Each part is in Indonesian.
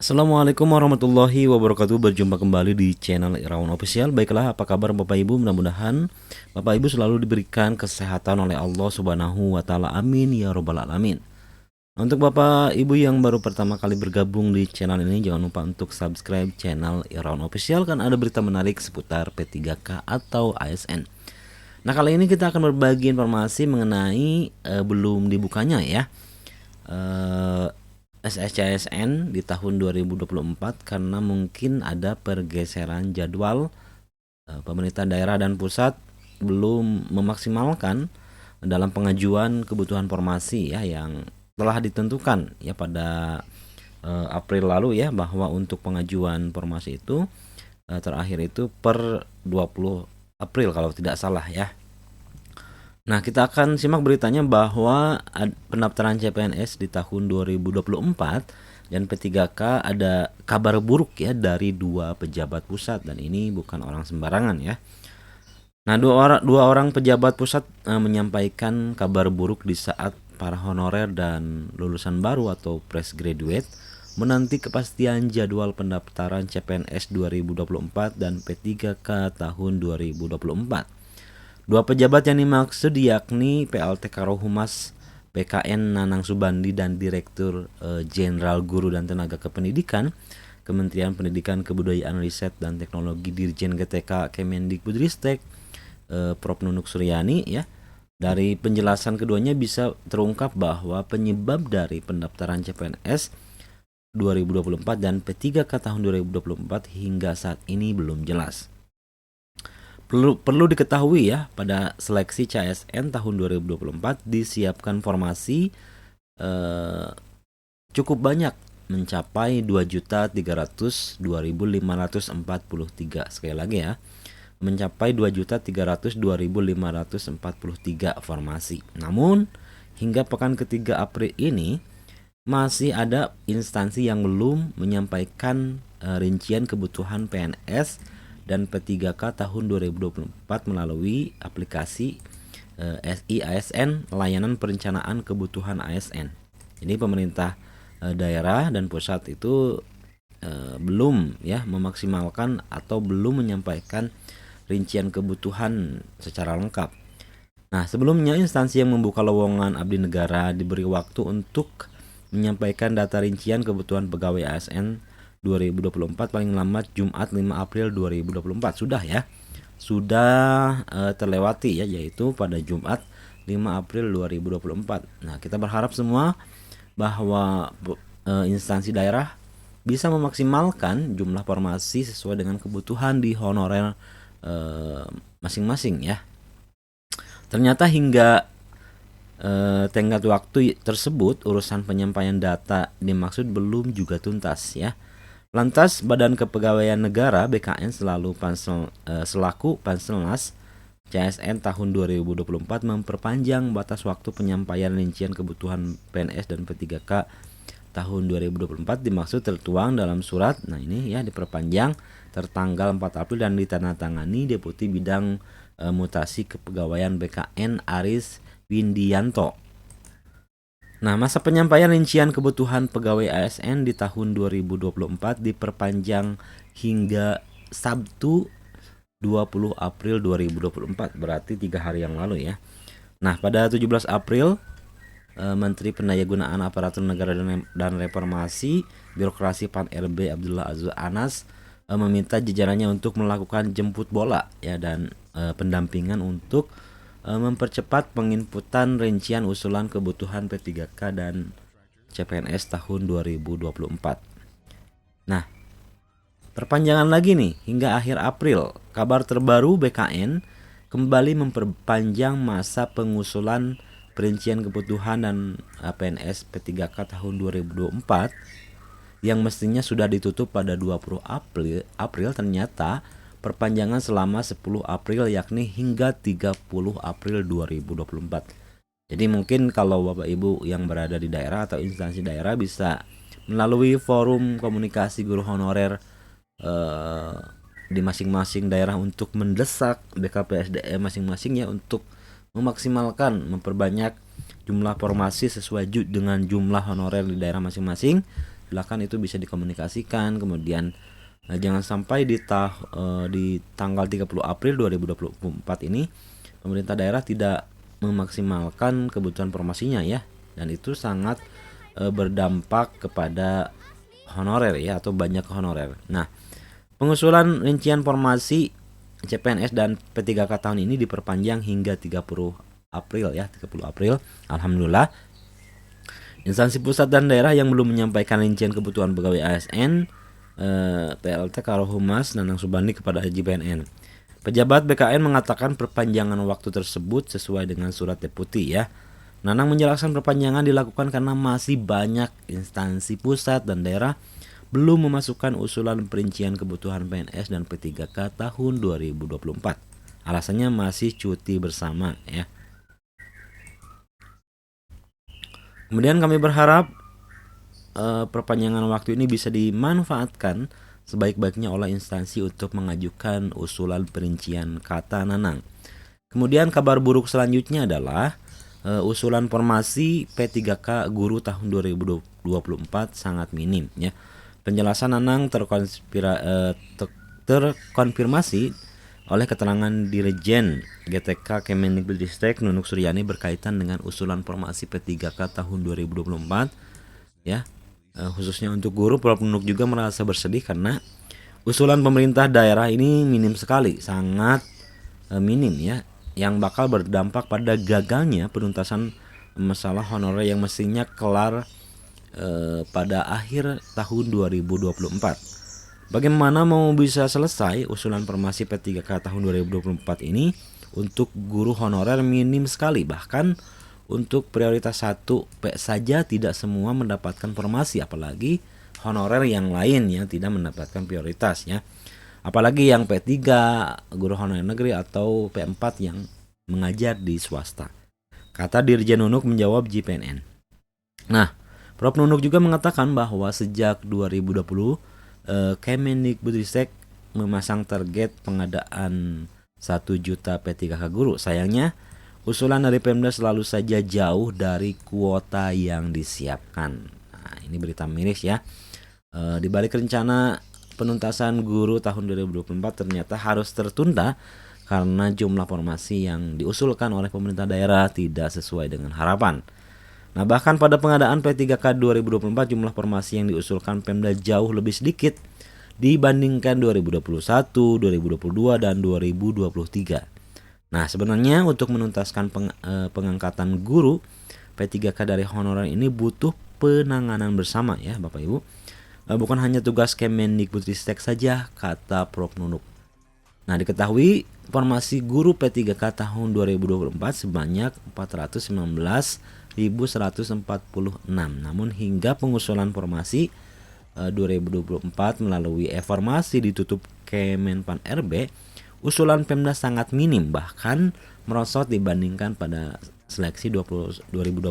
Assalamualaikum warahmatullahi wabarakatuh. Berjumpa kembali di channel Irawan Official. Baiklah, apa kabar Bapak Ibu? Mudah-mudahan Bapak Ibu selalu diberikan kesehatan oleh Allah Subhanahu wa taala. Amin ya robbal alamin. Untuk Bapak Ibu yang baru pertama kali bergabung di channel ini, jangan lupa untuk subscribe channel Irawan Official, kan ada berita menarik seputar P3K atau ASN. Nah, kali ini kita akan berbagi informasi mengenai belum dibukanya ya SSCSN di tahun 2024 karena mungkin ada pergeseran jadwal. Pemerintah daerah dan pusat belum memaksimalkan dalam pengajuan kebutuhan formasi ya yang telah ditentukan ya pada April lalu ya, bahwa untuk pengajuan formasi itu terakhir itu per 20 April kalau tidak salah ya. Nah, kita akan simak beritanya bahwa pendaftaran CPNS di tahun 2024 dan P3K ada kabar buruk ya dari dua pejabat pusat, dan ini bukan orang sembarangan ya. Nah, dua orang pejabat pusat menyampaikan kabar buruk di saat para honorer dan lulusan baru atau fresh graduate menanti kepastian jadwal pendaftaran CPNS 2024 dan P3K tahun 2024. Dua pejabat yang dimaksud yakni PLT Karohumas PKN Nanang Subandi dan Direktur Jenderal Guru dan Tenaga Kependidikan Kementerian Pendidikan Kebudayaan Riset dan Teknologi Dirjen GTK Kemendikbudristek Prof Nunuk Suryani ya. Dari penjelasan keduanya bisa terungkap bahwa penyebab dari pendaftaran CPNS 2024 dan P3K tahun 2024 hingga saat ini belum jelas. Perlu diketahui ya, pada seleksi CSN tahun 2024 disiapkan formasi cukup banyak, mencapai 2.302.543. Sekali lagi ya, mencapai 2.302.543 formasi. Namun hingga pekan ketiga April ini masih ada instansi yang belum menyampaikan rincian kebutuhan PNS dan P3K tahun 2024 melalui aplikasi SI ASN, layanan perencanaan kebutuhan ASN. Ini pemerintah daerah dan pusat itu belum ya memaksimalkan atau belum menyampaikan rincian kebutuhan secara lengkap. Nah, sebelumnya instansi yang membuka lowongan abdi negara diberi waktu untuk menyampaikan data rincian kebutuhan pegawai ASN 2024 paling lambat Jumat 5 April 2024. Sudah ya. Sudah terlewati ya, yaitu pada Jumat 5 April 2024. Nah, kita berharap semua bahwa instansi daerah bisa memaksimalkan jumlah formasi sesuai dengan kebutuhan di honorer masing-masing ya. Ternyata hingga tenggat waktu tersebut urusan penyampaian data dimaksud belum juga tuntas ya. Lantas Badan Kepegawaian Negara BKN selaku Panselnas CSN tahun 2024 memperpanjang batas waktu penyampaian rincian kebutuhan PNS dan P3K tahun 2024 dimaksud tertuang dalam surat. Nah, ini ya diperpanjang tertanggal 4 April dan ditandatangani Deputi Bidang Mutasi Kepegawaian BKN Aris Windianto. Nah, masa penyampaian rincian kebutuhan pegawai ASN di tahun 2024 diperpanjang hingga Sabtu 20 April 2024, berarti 3 hari yang lalu ya. Nah, pada 17 April Menteri Pendayagunaan Aparatur Negara dan Reformasi Birokrasi Pan RB Abdullah Azwar Anas meminta jajarannya untuk melakukan jemput bola ya dan pendampingan untuk mempercepat penginputan rincian usulan kebutuhan P3K dan CPNS tahun 2024. Nah, perpanjangan lagi nih hingga akhir April. Kabar terbaru BKN kembali memperpanjang masa pengusulan perincian kebutuhan dan PNS P3K tahun 2024 yang mestinya sudah ditutup pada 20 April ternyata perpanjangan selama 10 April yakni hingga 30 April 2024. Jadi mungkin kalau Bapak Ibu yang berada di daerah atau instansi daerah bisa melalui forum komunikasi guru honorer di masing-masing daerah untuk mendesak BKPSDM masing-masing ya untuk memaksimalkan memperbanyak jumlah formasi sesuai dengan jumlah honorer di daerah masing-masing silakan itu bisa dikomunikasikan. Kemudian jangan sampai di tanggal 30 April 2024 ini pemerintah daerah tidak memaksimalkan kebutuhan formasinya ya, dan itu sangat berdampak kepada honorer ya, atau banyak honorer. Nah, pengusulan rincian formasi CPNS dan P3K tahun ini diperpanjang hingga 30 April ya, 30 April. Alhamdulillah. Instansi pusat dan daerah yang belum menyampaikan rincian kebutuhan pegawai ASN, PLT Karohumas Nanang Subandi kepada Haji BNN. Pejabat BKN mengatakan perpanjangan waktu tersebut sesuai dengan surat deputi ya. Nanang menjelaskan perpanjangan dilakukan karena masih banyak instansi pusat dan daerah belum memasukkan usulan perincian kebutuhan PNS dan P3K tahun 2024. Alasannya masih cuti bersama ya. Kemudian kami berharap perpanjangan waktu ini bisa dimanfaatkan sebaik-baiknya oleh instansi untuk mengajukan usulan perincian, kata Nanang. Kemudian kabar buruk selanjutnya adalah usulan formasi P3K guru tahun 2024 sangat minim ya. Penjelasan Nanang terkonfirmasi oleh keterangan Dirjen GTK Kemendikbudristek Nunuk Suryani berkaitan dengan usulan formasi P3K tahun 2024 ya. Khususnya untuk guru, Prof Nunuk juga merasa bersedih karena usulan pemerintah daerah ini minim sekali, sangat minim ya, yang bakal berdampak pada gagalnya penuntasan masalah honorer yang mestinya kelar pada akhir tahun 2024. Bagaimana mau bisa selesai usulan formasi P3K tahun 2024 ini untuk guru honorer minim sekali, bahkan untuk prioritas 1P saja tidak semua mendapatkan formasi, apalagi honorer yang lain yang tidak mendapatkan prioritas ya. Apalagi yang P3 guru honorer negeri atau P4 yang mengajar di swasta, kata Dirjen Nunuk menjawab JPNN. Nah, Prof Nunuk juga mengatakan bahwa sejak 2020 Kemendikbudristek memasang target pengadaan 1 juta P3K guru. Sayangnya usulan dari Pemda selalu saja jauh dari kuota yang disiapkan. Nah, ini berita miris ya. Di balik rencana penuntasan guru tahun 2024 ternyata harus tertunda karena jumlah formasi yang diusulkan oleh pemerintah daerah tidak sesuai dengan harapan. Nah, bahkan pada pengadaan P3K 2024 jumlah formasi yang diusulkan Pemda jauh lebih sedikit dibandingkan 2021, 2022 dan 2023. Nah, sebenarnya untuk menuntaskan pengangkatan guru P3K dari honorer ini butuh penanganan bersama ya Bapak Ibu. Bukan hanya tugas Kemendikbudristek saja, kata Prof Nunuk. Nah, diketahui formasi guru P3K tahun 2024 sebanyak 419.146. Namun hingga pengusulan formasi 2024 melalui e-formasi ditutup Kemenpan RB, usulan Pemda sangat minim, bahkan merosot dibandingkan pada seleksi 2021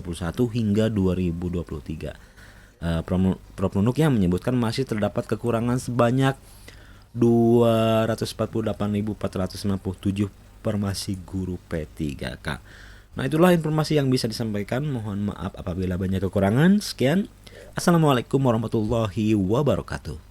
hingga 2023. Prof Nunuk yang menyebutkan masih terdapat kekurangan sebanyak 248.457 formasi guru P3K. Nah, itulah informasi yang bisa disampaikan. Mohon maaf apabila banyak kekurangan. Sekian. Assalamualaikum warahmatullahi wabarakatuh.